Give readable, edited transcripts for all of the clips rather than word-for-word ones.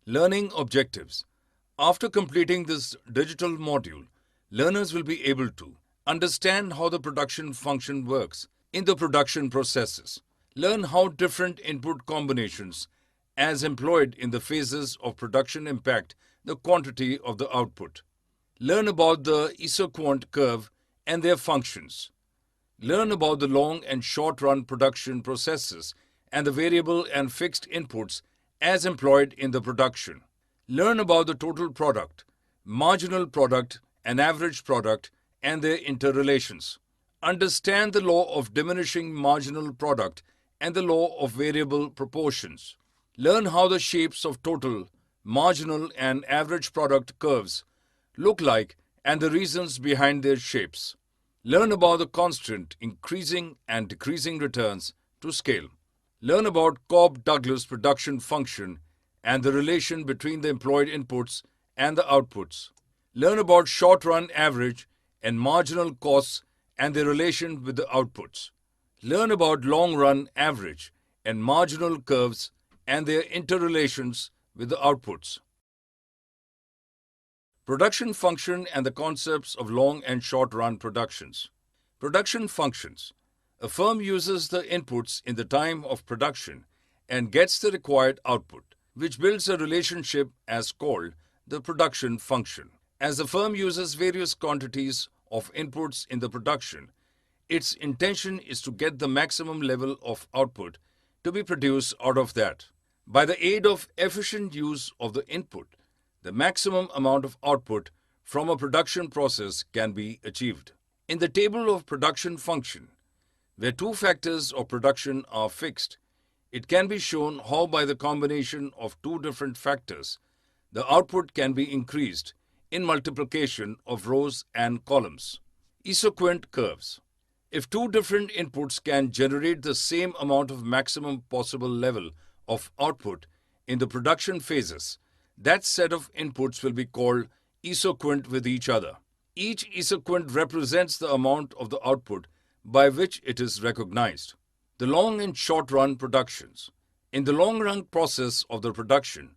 Learning objectives. After completing this digital module, learners will be able to understand how the production function works in the production processes, learn how different input combinations as employed in the phases of production impact the quantity of the output, learn about the isoquant curve and their functions, learn about the long and short-run production processes and the variable and fixed inputs as employed in the production. Learn about the total product, marginal product, and average product and their interrelations. Understand the law of diminishing marginal product and the law of variable proportions. Learn how the shapes of total, marginal, and average product curves look like and the reasons behind their shapes. Learn about the constant increasing and decreasing returns to scale. Learn about Cobb-Douglas production function and the relation between the employed inputs and the outputs. Learn about short-run average and marginal costs and their relation with the outputs. Learn about long-run average and marginal curves and their interrelations with the outputs. Production function and the concepts of long and short-run productions. Production functions. A firm uses the inputs in the time of production and gets the required output, which builds a relationship as called the production function. As the firm uses various quantities of inputs in the production, its intention is to get the maximum level of output to be produced out of that. By the aid of efficient use of the input, the maximum amount of output from a production process can be achieved. In the table of production function, where two factors of production are fixed, it can be shown how by the combination of two different factors, the output can be increased in multiplication of rows and columns. Isoquant curves. If two different inputs can generate the same amount of maximum possible level of output in the production phases, that set of inputs will be called isoquant with each other. Each isoquant represents the amount of the output by which it is recognized. The long and short-run productions. In the long-run process of the production,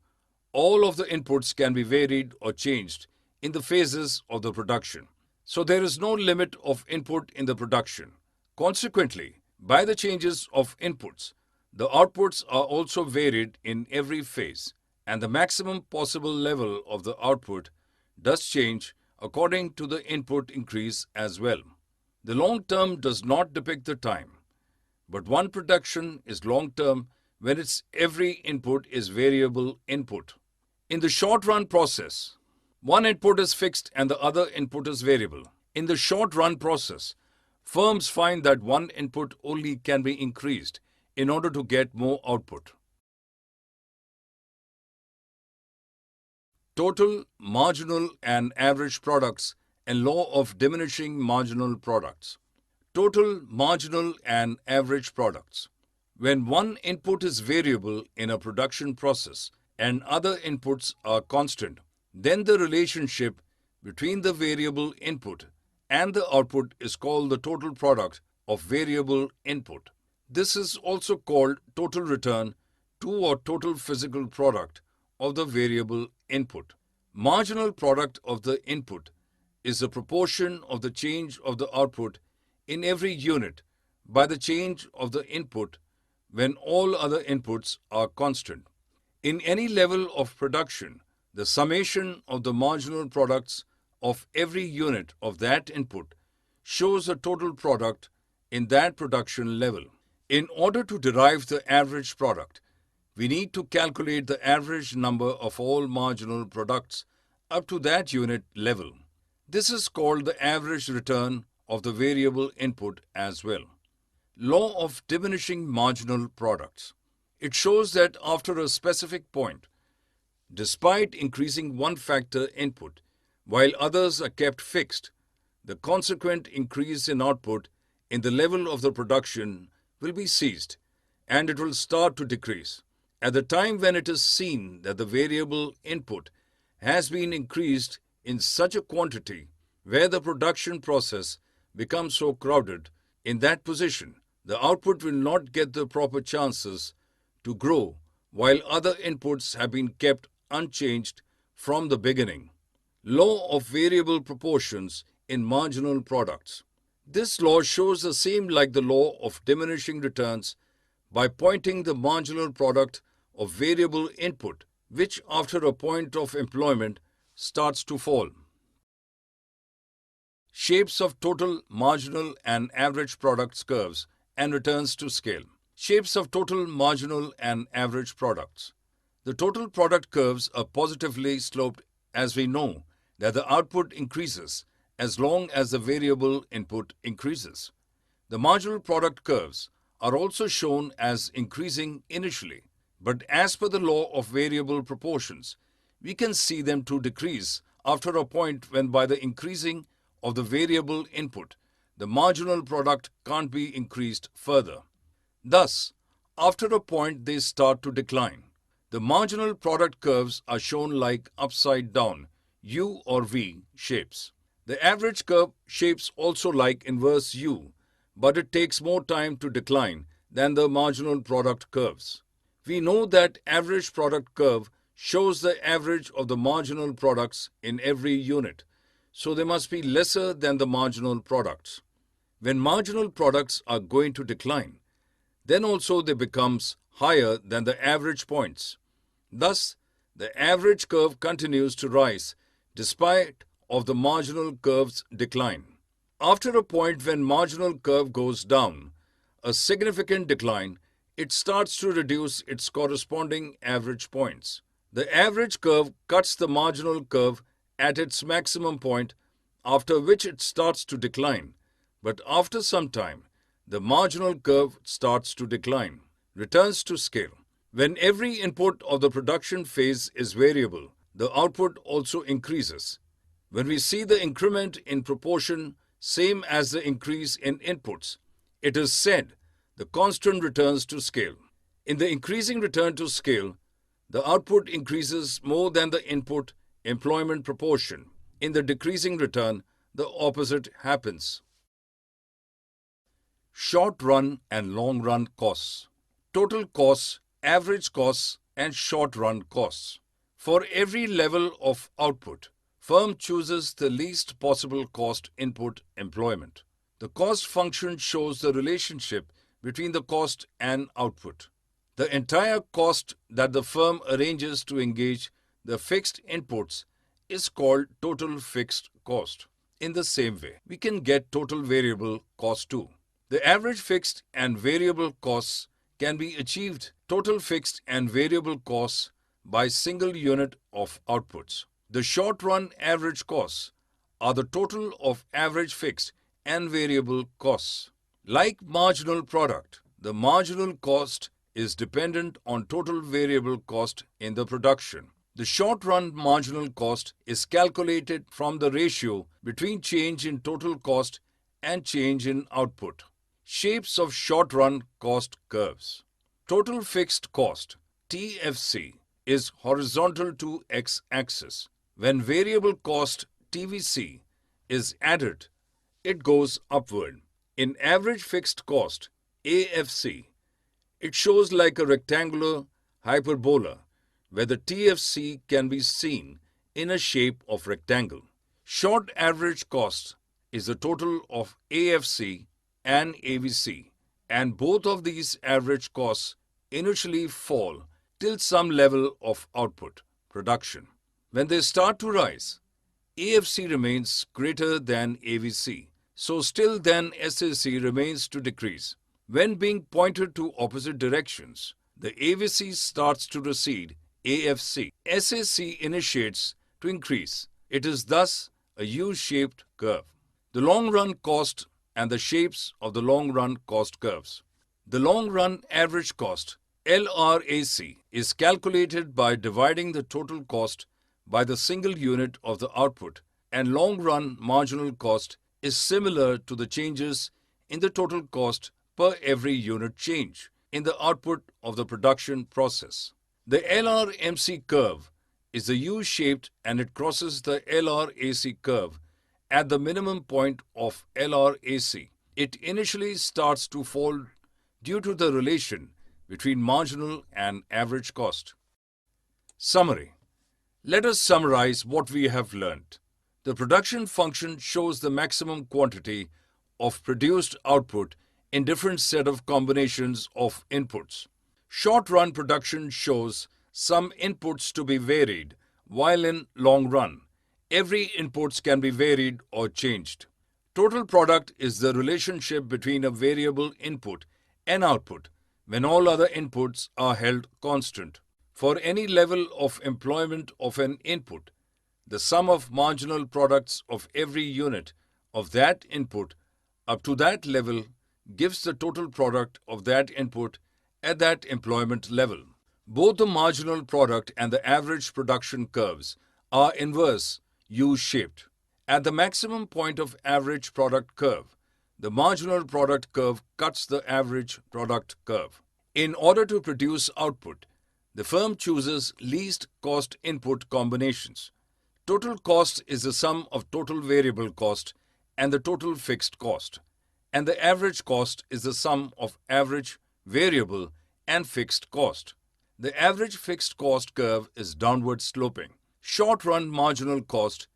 all of the inputs can be varied or changed in the phases of the production. So there is no limit of input in the production. Consequently, by the changes of inputs, the outputs are also varied in every phase, and the maximum possible level of the output does change according to the input increase as well. The long term does not depict the time, but one production is long term when its every input is variable input. In the short run process, one input is fixed and the other input is variable. In the short run process, firms find that one input only can be increased in order to get more output. Total, marginal, and average products and law of diminishing marginal products. Total, marginal, and average products. When one input is variable in a production process and other inputs are constant, then the relationship between the variable input and the output is called the total product of variable input. This is also called total return to or total physical product of the variable input. Marginal product of the input is the proportion of the change of the output in every unit by the change of the input when all other inputs are constant. In any level of production, the summation of the marginal products of every unit of that input shows the total product in that production level. In order to derive the average product, we need to calculate the average number of all marginal products up to that unit level. This is called the average return of the variable input as well. Law of diminishing marginal products. It shows that after a specific point, despite increasing one factor input, while others are kept fixed, the consequent increase in output in the level of the production will be ceased and it will start to decrease. At the time when it is seen that the variable input has been increased in such a quantity where the production process becomes so crowded, in that position, the output will not get the proper chances to grow while other inputs have been kept unchanged from the beginning. Law of variable proportions in marginal products. This law shows the same like the law of diminishing returns by pointing the marginal product of variable input, which after a point of employment starts to fall. Shapes of total, marginal and average products curves and returns to scale. Shapes of total, marginal and average products. The total product curves are positively sloped as we know that the output increases as long as the variable input increases. The marginal product curves are also shown as increasing initially, but as per the law of variable proportions, we can see them to decrease after a point when by the increasing of the variable input, the marginal product can't be increased further. Thus, after a point they start to decline. The marginal product curves are shown like upside down U or V shapes. The average curve shapes also like inverse U, but it takes more time to decline than the marginal product curves. We know that average product curve shows the average of the marginal products in every unit, so they must be lesser than the marginal products. When marginal products are going to decline, then also they becomes higher than the average points. Thus, the average curve continues to rise despite of the marginal curve's decline. After a point when marginal curve goes down, a significant decline, it starts to reduce its corresponding average points. The average curve cuts the marginal curve at its maximum point, after which it starts to decline. But after some time, the marginal curve starts to decline, returns to scale. When every input of the production phase is variable, the output also increases. When we see the increment in proportion same as the increase in inputs, it is said the constant returns to scale. In the increasing return to scale, the output increases more than the input employment proportion. In the decreasing return, the opposite happens. Short run and long run costs. Total costs, average costs, and short run costs. For every level of output, firm chooses the least possible cost input employment. The cost function shows the relationship between the cost and output. The entire cost that the firm arranges to engage the fixed inputs is called total fixed cost. In the same way, we can get total variable cost too. The average fixed and variable costs can be achieved total fixed and variable costs by single unit of outputs. The short-run average costs are the total of average fixed and variable costs. Like marginal product, the marginal cost is dependent on total variable cost in the production. The short-run marginal cost is calculated from the ratio between change in total cost and change in output. Shapes of short-run cost curves. Total fixed cost, TFC, is horizontal to x-axis. When variable cost, TVC, is added, it goes upward. In average fixed cost, AFC, it shows like a rectangular hyperbola where the TFC can be seen in a shape of rectangle. Short average cost is the total of AFC and AVC, and both of these average costs initially fall till some level of output, production. When they start to rise, AFC remains greater than AVC, so still then SAC remains to decrease. When being pointed to opposite directions, the AVC starts to recede, AFC. SAC initiates to increase. It is thus a U-shaped curve. The long-run cost and the shapes of the long-run cost curves. The long-run average cost, LRAC, is calculated by dividing the total cost by the single unit of the output, and long-run marginal cost is similar to the changes in the total cost per every unit change in the output of the production process. The LRMC curve is a U-shaped and it crosses the LRAC curve at the minimum point of LRAC. It initially starts to fall due to the relation between marginal and average cost. Summary. Let us summarize what we have learned. The production function shows the maximum quantity of produced output in different set of combinations of inputs. Short-run production shows some inputs to be varied, while in long run, every inputs can be varied or changed. Total product is the relationship between a variable input and output when all other inputs are held constant. For any level of employment of an input, the sum of marginal products of every unit of that input up to that level gives the total product of that input at that employment level. Both the marginal product and the average production curves are inverse U-shaped. At the maximum point of average product curve, the marginal product curve cuts the average product curve. In order to produce output, the firm chooses least cost input combinations. Total cost is the sum of total variable cost and the total fixed cost, and the average cost is the sum of average variable and fixed cost. The average fixed cost curve is downward sloping. Short-run marginal cost,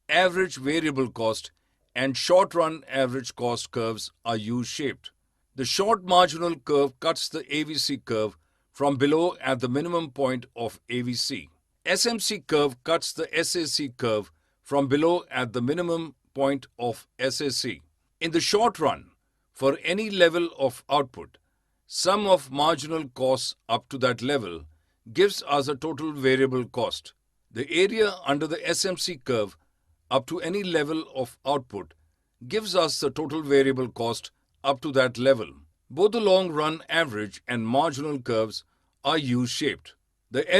average variable cost, and short-run average cost curves are U-shaped. The short marginal curve cuts the AVC curve from below at the minimum point of AVC. SMC curve cuts the SAC curve from below at the minimum point of SAC. In the short run, for any level of output, sum of marginal costs up to that level gives us a total variable cost. The area under the SMC curve up to any level of output gives us the total variable cost up to that level. Both the long run average and marginal curves are U-shaped. The